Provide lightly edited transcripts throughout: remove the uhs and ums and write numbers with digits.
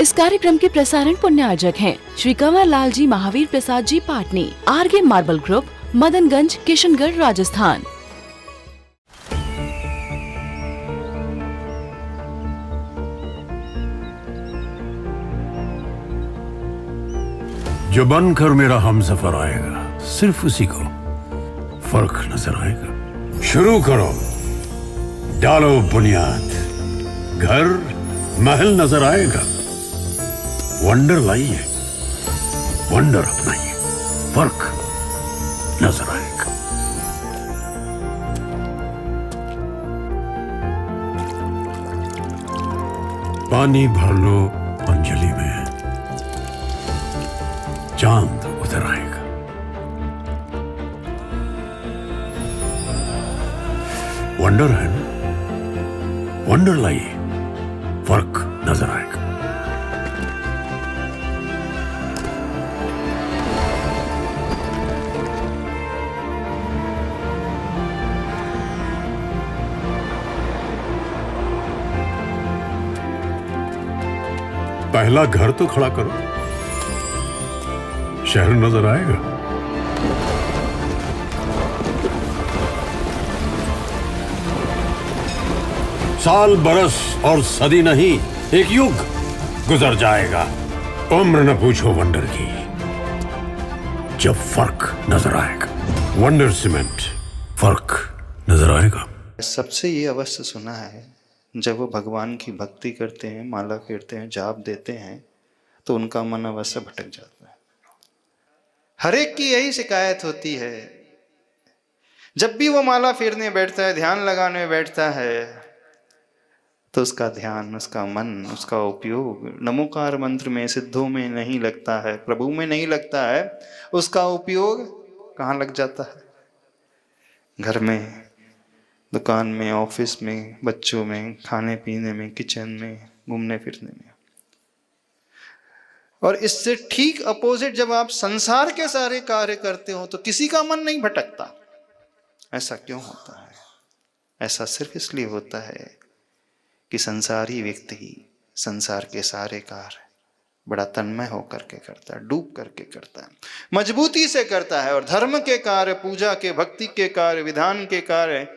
इस कार्यक्रम के प्रसारण पुण्य आयोजक हैं Shri Kanwar Lal ji Mahavir Prasad ji Patni, RK marble group, Madanganj, Kishangarh, Rajasthan. जो बनकर मेरा हमसफर आएगा, सिर्फ उसी को फर्क नजर आएगा। शुरू करो, डालो बुनियाद, घर महल नजर आएगा। वंडर लाइए, वंडर अपनाइए, फर्क नजर आएगा। पानी भर लो अंजलि में, चांद उतर आएगा। वंडर है ना, वंडर लाइए, फर्क नजर आएगा। पहला घर तो खड़ा करो, शहर नजर आएगा। साल बरस और सदी नहीं, एक युग गुजर जाएगा। उम्र न पूछो वंडर की, जब फर्क नजर आएगा। वंडर सीमेंट, फर्क नजर आएगा। सबसे ये अवश्य सुना है, जब वो भगवान की भक्ति करते हैं, माला फेरते हैं, जाप देते हैं, तो उनका मन अवश्य भटक जाता है। हर एक की यही शिकायत होती है, जब भी वो माला फेरने बैठता है, ध्यान लगाने बैठता है, तो उसका ध्यान, उसका मन, उसका उपयोग नमोकार मंत्र में, सिद्धों में नहीं लगता है, प्रभु में नहीं लगता है। उसका उपयोग कहाँ लग जाता है? घर में, दुकान में, ऑफिस में, बच्चों में, खाने पीने में, किचन में, घूमने फिरने में। और इससे ठीक अपोजिट, जब आप संसार के सारे कार्य करते हो तो किसी का मन नहीं भटकता। ऐसा क्यों होता है? ऐसा सिर्फ इसलिए होता है कि संसारी व्यक्ति संसार के सारे कार्य बड़ा तन्मय होकर के करता है, डूब करके करता है, मजबूती से करता है। और धर्म के कार्य, पूजा के, भक्ति के कार्य, विधान के कार्य,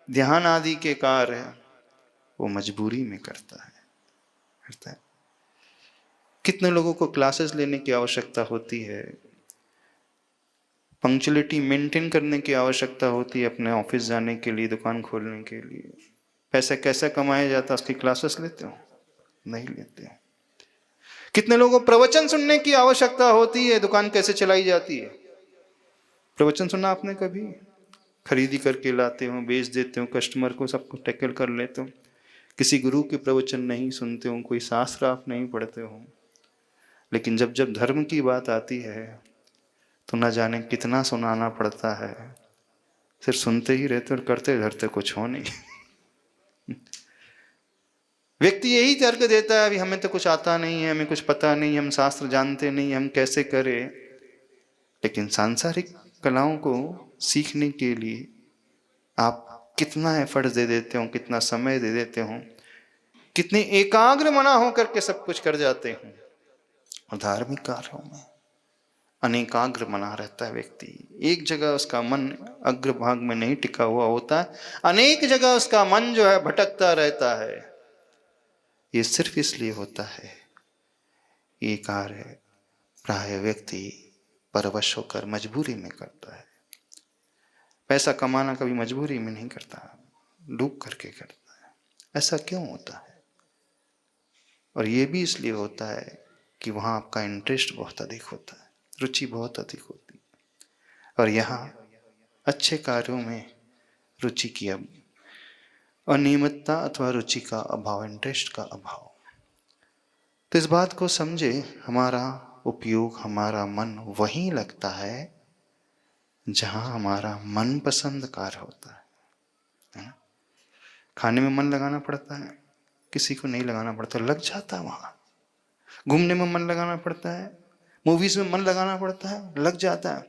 ध्यान आदि के कार्य वो मजबूरी में करता है। कितने लोगों को क्लासेस लेने की आवश्यकता होती है, पंक्चुअलिटी मेंटेन करने की आवश्यकता होती है, अपने ऑफिस जाने के लिए, दुकान खोलने के लिए। पैसे कैसे कमाया जाता है, उसकी क्लासेस लेते हो? नहीं लेते हो। कितने लोगों को प्रवचन सुनने की आवश्यकता होती है, दुकान कैसे चलाई जाती है? प्रवचन सुना आपने कभी? खरीदी करके लाते हो, बेच देते हो, कस्टमर को सब कुछ टैकल कर लेते हो। किसी गुरु के प्रवचन नहीं सुनते हो, कोई शास्त्र आप नहीं पढ़ते हो। लेकिन जब जब धर्म की बात आती है तो न जाने कितना सुनाना पड़ता है। सिर्फ सुनते ही रहते और करते धरते कुछ हो नहीं। व्यक्ति यही तर्क देता है, अभी हमें तो कुछ आता नहीं है, हमें कुछ पता नहीं, हम शास्त्र जानते नहीं, हम कैसे करें। लेकिन सांसारिक कलाओं को सीखने के लिए आप कितना एफर्ट दे देते हो, कितना समय दे देते हो, कितने एकाग्र मना होकर के सब कुछ कर जाते हैं। और धार्मिक कार्यों में अनेकाग्र मना रहता है व्यक्ति। एक जगह उसका मन अग्रभाग में नहीं टिका हुआ होता है, अनेक जगह उसका मन जो है भटकता रहता है। ये सिर्फ इसलिए होता है, ये कार्य प्राय व्यक्ति परवश होकर मजबूरी में करता है। पैसा कमाना कभी मजबूरी में नहीं करता, डूब करके करता है। ऐसा क्यों होता है? और ये भी इसलिए होता है कि वहाँ आपका इंटरेस्ट बहुत अधिक होता है, रुचि बहुत अधिक होती है। और यहाँ अच्छे कार्यों में रुचि की अनियमितता अथवा रुचि का अभाव, इंटरेस्ट का अभाव। तो इस बात को समझे, हमारा उपयोग, हमारा मन वहीं लगता है जहाँ हमारा मनपसंद कार्य होता है ना? खाने में मन लगाना पड़ता है, किसी को नहीं लगाना पड़ता, लग जाता है। वहाँ घूमने में मन लगाना पड़ता है, मूवीज में मन लगाना पड़ता है, लग जाता है।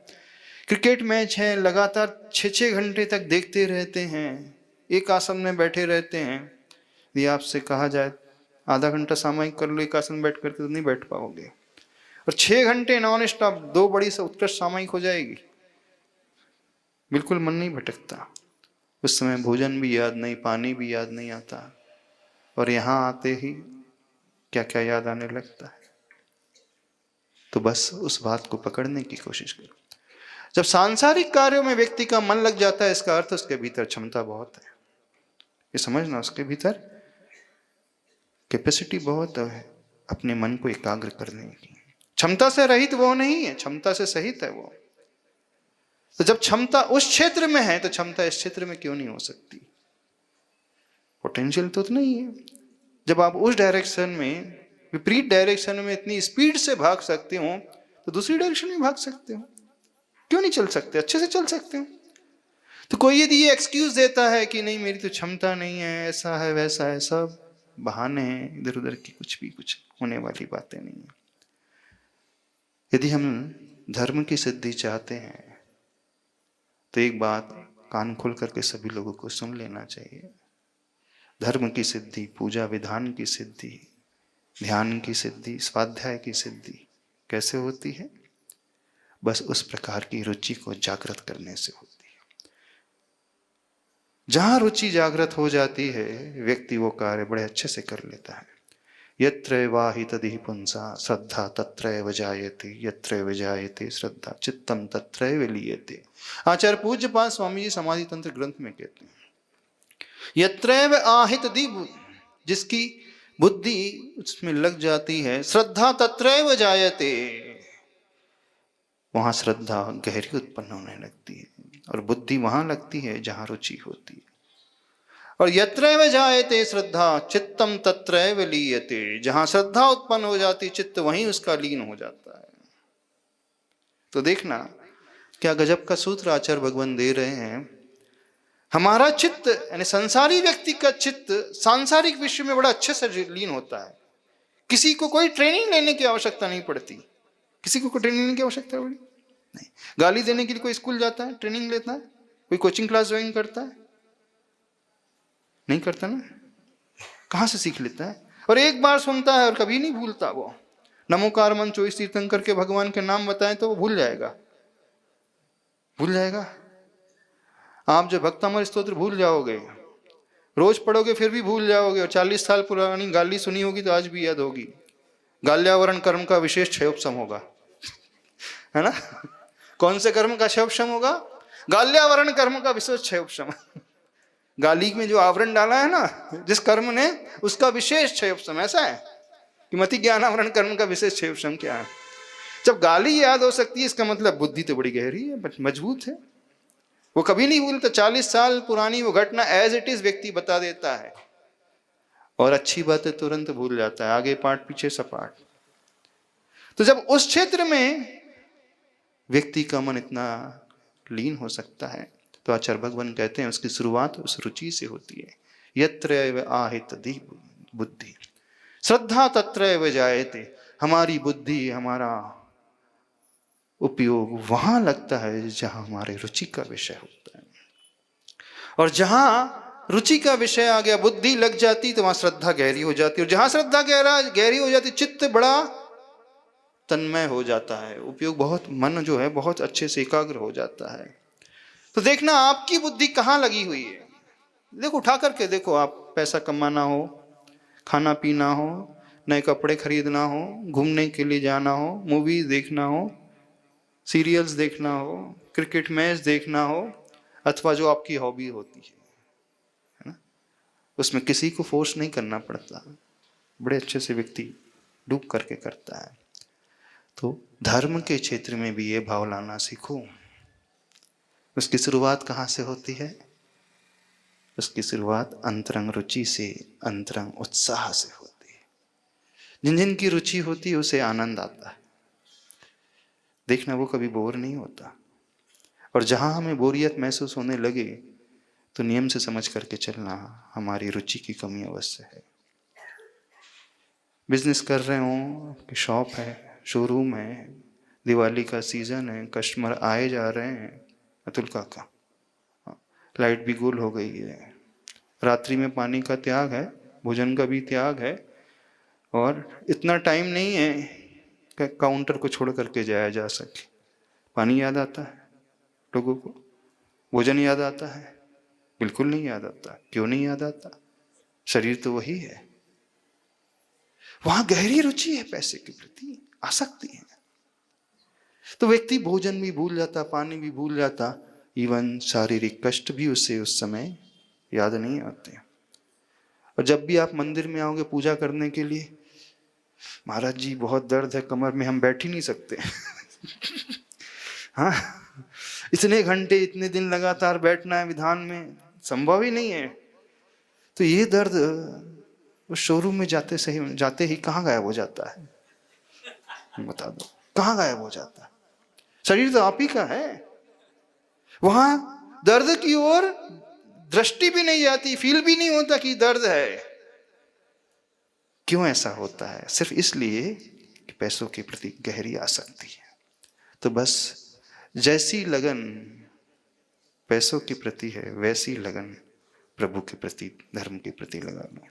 क्रिकेट मैच है, लगातार 6-6 घंटे तक देखते रहते हैं, एक आसन में बैठे रहते हैं। यदि आपसे कहा जाए आधा घंटा सामयिक कर लो एक आसन बैठ करके तो नहीं बैठ पाओगे। और 6 घंटे नॉन स्टॉप 2 बड़ी से उत्कृष्ट सामयिक हो जाएगी, बिल्कुल मन नहीं भटकता। उस समय भोजन भी याद नहीं, पानी भी याद नहीं आता, और यहां आते ही क्या क्या याद आने लगता है। तो बस उस बात को पकड़ने की कोशिश करो। जब सांसारिक कार्यों में व्यक्ति का मन लग जाता है, इसका अर्थ उसके भीतर क्षमता बहुत है। ये समझना, उसके भीतर कैपेसिटी बहुत है अपने मन को एकाग्र करने की। क्षमता से रहित वो नहीं है, क्षमता से सहित है वो। तो जब क्षमता उस क्षेत्र में है तो क्षमता इस क्षेत्र में क्यों नहीं हो सकती? पोटेंशियल तो उतना ही है। जब आप उस डायरेक्शन में, विपरीत डायरेक्शन में इतनी स्पीड से भाग सकते हो तो दूसरी डायरेक्शन में भाग सकते हो, क्यों नहीं चल सकते? अच्छे से चल सकते हो। तो कोई यदि ये एक्सक्यूज देता है कि नहीं मेरी तो क्षमता नहीं है, ऐसा है वैसा है, सब बहाने हैं इधर उधर की, कुछ होने वाली बातें नहीं है। यदि हम धर्म की सिद्धि चाहते हैं तो एक बात कान खोल करके सभी लोगों को सुन लेना चाहिए। धर्म की सिद्धि, पूजा विधान की सिद्धि, ध्यान की सिद्धि, स्वाध्याय की सिद्धि कैसे होती है? बस उस प्रकार की रुचि को जागृत करने से होती है। जहां रुचि जागृत हो जाती है व्यक्ति वो कार्य बड़े अच्छे से कर लेता है। यत्रैवा हि तदिह पुंसा श्रद्धा तत्रैव जायते, यत्रैव जायते श्रद्धा चित्तम तत्रैव लीयते। आचार्य पूज्यपाद स्वामी जी समाधि तंत्र ग्रंथ में कहते हैं, यत्रैव आहित दी, जिसकी बुद्धि उसमें लग जाती है, श्रद्धा तत्रैव जायते, वहां श्रद्धा गहरी उत्पन्न होने लगती है, और बुद्धि वहां लगती है जहां रुचि होती है। और यत्रैव जायते श्रद्धा चित्तम तत्रैव लीयते, जहां श्रद्धा उत्पन्न हो जाती चित्त वहीं उसका लीन हो जाता है। तो देखना क्या गजब का सूत्र आचार्य भगवान दे रहे हैं। हमारा चित्त यानी संसारी व्यक्ति का चित्त सांसारिक विषय में बड़ा अच्छे से लीन होता है। किसी को कोई ट्रेनिंग लेने की आवश्यकता नहीं पड़ती, किसी को कोई ट्रेनिंग लेने की आवश्यकता नहीं। गाली देने के लिए कोई स्कूल जाता है, ट्रेनिंग लेता है? कोई कोचिंग क्लास ज्वाइन करता है? नहीं करता ना। कहां से सीख लेता है? और एक बार सुनता है और कभी नहीं भूलता वो। नमोकार मन 24 तीर्थंकर के भगवान के नाम बताएं तो वो भूल जाएगा। आप जो भक्तामर स्तोत्र भूल जाओगे, रोज पढ़ोगे फिर भी भूल जाओगे, और 40 साल पुरानी गाली सुनी होगी तो आज भी याद होगी। गाल्यावरण कर्म का विशेष क्षयोपशम होगा, है ना? कौन से कर्म का क्षयोपशम होगा? गाल्यावरण कर्म का विशेष क्षयोपशम। गाली में जो आवरण डाला है ना जिस कर्म ने, उसका विशेष क्षयोपशम। ऐसा है कि मति ज्ञान आवरण कर्म का विशेष क्षयोपशम क्या है? जब गाली याद हो सकती है इसका मतलब बुद्धि तो बड़ी गहरी है, मजबूत है, वो कभी नहीं भूलता। 40 साल पुरानी वो घटना एज इट इज व्यक्ति बता देता है, और अच्छी बातें तुरंत भूल जाता है, आगे पाठ पीछे सपाट। तो जब उस क्षेत्र में व्यक्ति का मन इतना लीन हो सकता है तो आचार्य भगवान कहते हैं उसकी शुरुआत उस रुचि से होती है। यत्रैव आहित दी बुद्धि श्रद्धा तत्रैव जायते, हमारी बुद्धि, हमारा उपयोग वहां लगता है जहां हमारे रुचि का विषय होता है। और जहां रुचि का विषय आ गया, बुद्धि लग जाती, तो वहां श्रद्धा गहरी हो जाती है, और जहां श्रद्धा गहरी हो जाती चित्त बड़ा तन्मय हो जाता है, उपयोग बहुत, मन जो है बहुत अच्छे से एकाग्र हो जाता है। तो देखना आपकी बुद्धि कहाँ लगी हुई है। देखो, उठा करके देखो, आप पैसा कमाना हो, खाना पीना हो, नए कपड़े खरीदना हो, घूमने के लिए जाना हो, मूवीज देखना हो, सीरियल्स देखना हो, क्रिकेट मैच देखना हो, अथवा जो आपकी हॉबी होती है ना, उसमें किसी को फोर्स नहीं करना पड़ता, बड़े अच्छे से व्यक्ति डूब करके करता है। तो धर्म के क्षेत्र में भी ये भाव लाना सीखो। उसकी शुरुआत कहाँ से होती है? उसकी शुरुआत अंतरंग रुचि से, अंतरंग उत्साह से होती है। जिन जिन की रुचि होती है उसे आनंद आता है। देखना वो कभी बोर नहीं होता। और जहां हमें बोरियत महसूस होने लगे तो नियम से समझ करके चलना हमारी रुचि की कमी अवश्य है। बिजनेस कर रहे हो कि शॉप है, शोरूम है, दिवाली का सीजन है, कस्टमर आए जा रहे हैं, अतुल काका लाइट भी गुल हो गई है, रात्रि में पानी का त्याग है, भोजन का भी त्याग है, और इतना टाइम नहीं है कि काउंटर को छोड़ करके जाया जा सके। पानी याद आता है लोगों को, भोजन याद आता है? बिल्कुल नहीं याद आता। क्यों नहीं याद आता? शरीर तो वही है। वहां गहरी रुचि है पैसे के प्रति, आसक्ति है। तो व्यक्ति भोजन भी भूल जाता, पानी भी भूल जाता, इवन शारीरिक कष्ट भी उसे उस समय याद नहीं आते। और जब भी आप मंदिर में आओगे पूजा करने के लिए, महाराज जी बहुत दर्द है कमर में, हम बैठ ही नहीं सकते। हाँ, इतने घंटे इतने दिन लगातार बैठना है विधान में, संभव ही नहीं है। तो ये दर्द उस शोरूम में जाते ही कहाँ गायब हो जाता है? बता दो, कहाँ गायब हो जाता है? शरीर तो आप ही का है। वहां दर्द की ओर दृष्टि भी नहीं जाती, फील भी नहीं होता कि दर्द है। क्यों ऐसा होता है? सिर्फ इसलिए कि पैसों के प्रति गहरी आसक्ति है। तो बस जैसी लगन पैसों के प्रति है, वैसी लगन प्रभु के प्रति, धर्म के प्रति लगाना।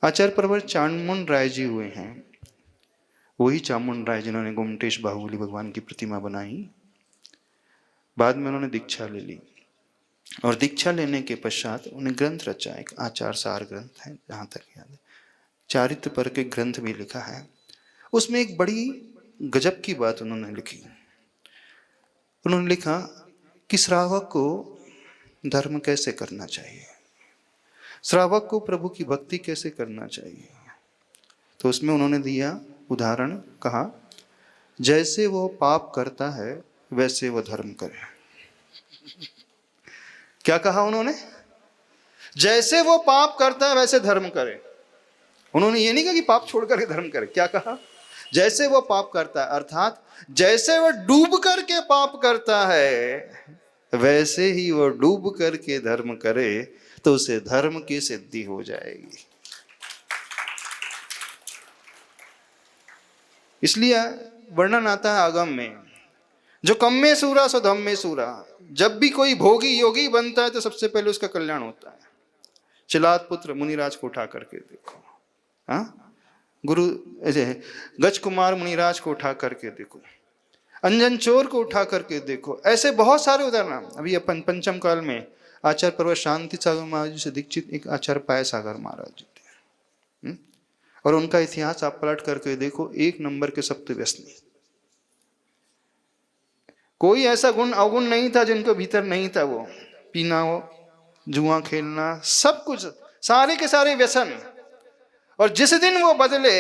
आचार्य प्रवर चामुंड राय जी हुए हैं, वही चामुंड राय जिन्होंने गोमटेश बाहुबली भगवान की प्रतिमा बनाई। बाद में उन्होंने दीक्षा ले ली और दीक्षा लेने के पश्चात उन्हें ग्रंथ रचा, एक आचार सार ग्रंथ है जहां तक याद है, चारित्र पर के ग्रंथ भी लिखा है। उसमें एक बड़ी गजब की बात उन्होंने लिखी। उन्होंने लिखा कि श्रावक को धर्म कैसे करना चाहिए, श्रावक को प्रभु की भक्ति कैसे करना चाहिए। तो उसमें उन्होंने दिया उदाहरण, कहा जैसे वो पाप करता है वैसे वो धर्म करे। क्या कहा उन्होंने? जैसे वो पाप करता है वैसे धर्म करे। उन्होंने ये नहीं कहा कि पाप छोड़ करके धर्म करे। क्या कहा? जैसे वो पाप करता है, अर्थात जैसे वो डूब करके पाप करता है वैसे ही वो डूब करके धर्म करे, तो उसे धर्म की सिद्धि हो जाएगी। इसलिए वर्णन आता है आगम में, जो कम में सूरा सो धम में सूरा। जब भी कोई भोगी योगी बनता है तो सबसे पहले उसका कल्याण होता है। चिलात पुत्र मुनिराज को उठा करके देखो, हाँ, गुरु गज कुमार मुनिराज को उठा करके देखो, अंजन चोर को उठा करके देखो। ऐसे बहुत सारे उदाहरण। अभी अपन पंचम काल में आचार्य पर्वत शांति सागर महाराज जी से दीक्षित एक आचार्य पाय सागर महाराज जी थे, और उनका इतिहास आप पलट करके देखो, एक नंबर के सप्त व्यसनी। कोई ऐसा गुण अवगुण नहीं था जिनको भीतर नहीं था। वो पीना, हो जुआ खेलना, सब कुछ, सारे के सारे व्यसन। और जिस दिन वो बदले,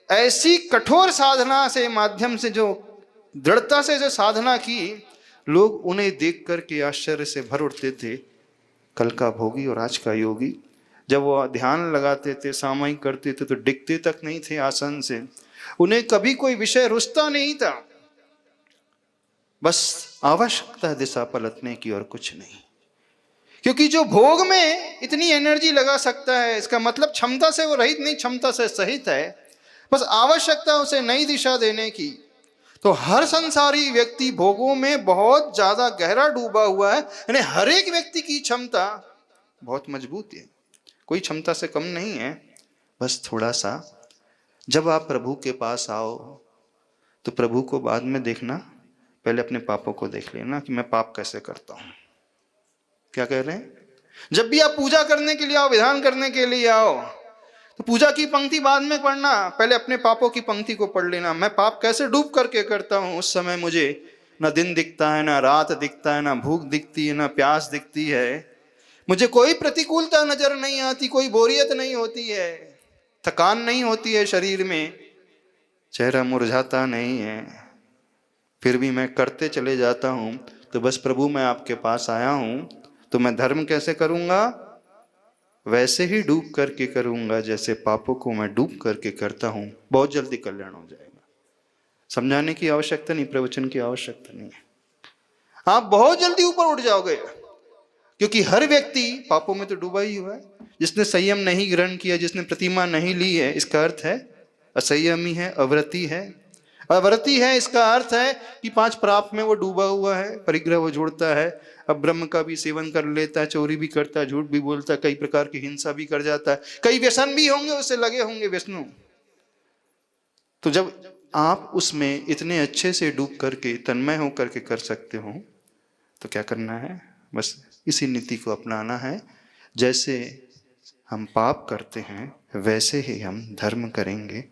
ऐसी कठोर साधना से माध्यम से, जो दृढ़ता से जो साधना की, लोग उन्हें देख करके आश्चर्य से भर उठते थे। कल का भोगी और आज का योगी। जब वो ध्यान लगाते थे, सामायिक करते थे, तो डिगते तक नहीं थे आसन से। उन्हें कभी कोई विषय रुचता नहीं था। बस आवश्यकता है दिशा पलटने की और कुछ नहीं। क्योंकि जो भोग में इतनी एनर्जी लगा सकता है, इसका मतलब क्षमता से वो रहित नहीं, क्षमता से सहित है। बस आवश्यकता उसे नई दिशा देने की। तो हर संसारी व्यक्ति भोगों में बहुत ज्यादा गहरा डूबा हुआ है। यानी हर एक व्यक्ति की क्षमता बहुत मजबूत है, कोई क्षमता से कम नहीं है। बस थोड़ा सा, जब आप प्रभु के पास आओ तो प्रभु को बाद में देखना, पहले अपने पापों को देख लेना कि मैं पाप कैसे करता हूं। क्या कह रहे हैं? जब भी आप पूजा करने के लिए आओ, विधान करने के लिए आओ, तो पूजा की पंक्ति बाद में पढ़ना, पहले अपने पापों की पंक्ति को पढ़ लेना। मैं पाप कैसे डूब करके करता हूं। उस समय मुझे ना दिन दिखता है, ना रात दिखता है, ना भूख दिखती है, ना प्यास दिखती है। मुझे कोई प्रतिकूलता नजर नहीं आती, कोई बोरियत नहीं होती है, थकान नहीं होती है शरीर में, चेहरा मुरझाता नहीं है। फिर भी मैं करते चले जाता हूं। तो बस प्रभु, मैं आपके पास आया हूं, तो मैं धर्म कैसे करूंगा? वैसे ही डूब करके करूंगा जैसे पापों को मैं डूब करके करता हूं। बहुत जल्दी कल्याण हो जाएगा। समझाने की आवश्यकता नहीं, प्रवचन की आवश्यकता नहीं है। आप बहुत जल्दी ऊपर उठ जाओगे, क्योंकि हर व्यक्ति पापों में तो डूबा ही हुआ है। जिसने संयम नहीं ग्रहण किया, जिसने प्रतिमा नहीं ली है, इसका अर्थ है असंयमी है, अव्रती है। अवरति है, इसका अर्थ है कि 5 पाप में वो डूबा हुआ है, परिग्रह वो जोड़ता है, अब ब्रह्म का भी सेवन कर लेता है, चोरी भी करता है, झूठ भी बोलता है, कई प्रकार की हिंसा भी कर जाता है, कई व्यसन भी होंगे उससे लगे होंगे व्यसनों। तो जब आप उसमें इतने अच्छे से डूब करके तन्मय होकर के कर सकते हो तो क्या करना है, बस इसी नीति को अपनाना है। जैसे हम पाप करते हैं वैसे ही हम धर्म करेंगे,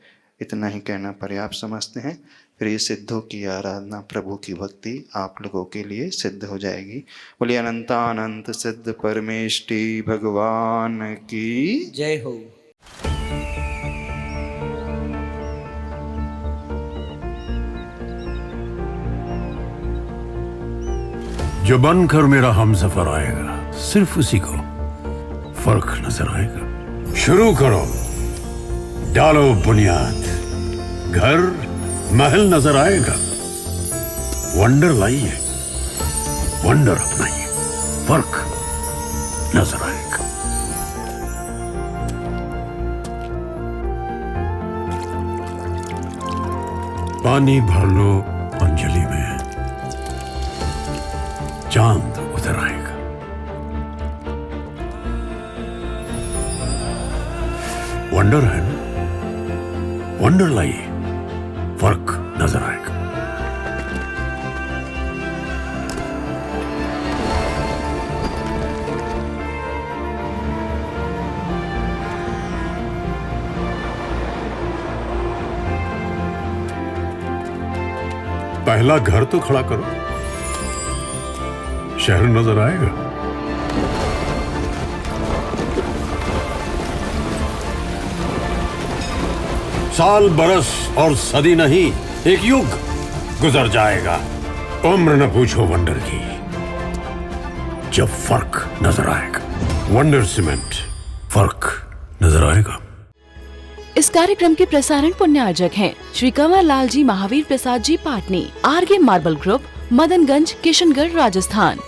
इतना ही कहना पर्याप्त समझते हैं। फिर ये सिद्धों की आराधना, प्रभु की भक्ति आप लोगों के लिए सिद्ध हो जाएगी। बोलिए अनंतानंत सिद्ध परमेष्टि भगवान की जय हो। जो बनकर मेरा हमसफर आएगा सिर्फ उसी को फर्क नजर आएगा। शुरू करो, डालो बुनियाद, घर महल नजर आएगा। वंडर लाइए, वंडर अपनाइए, फर्क नजर आएगा। पानी भर लो अंजलि में, चांद उतर आएगा। वंडर है ना, वंडर लाइए, फर्क नजर आएगा। पहला घर तो खड़ा करो, शहर नजर आएगा। साल बरस और सदी नहीं, एक युग गुजर जाएगा। उम्र न पूछो वंडर की, जब फर्क नजर आएगा। वंडर सीमेंट, फर्क नजर आएगा। इस कार्यक्रम के प्रसारण पुण्य आयोजक हैं श्री कंवर लाल जी महावीर प्रसाद जी पाटनी, आरगे मार्बल ग्रुप, मदनगंज, किशनगढ़, राजस्थान।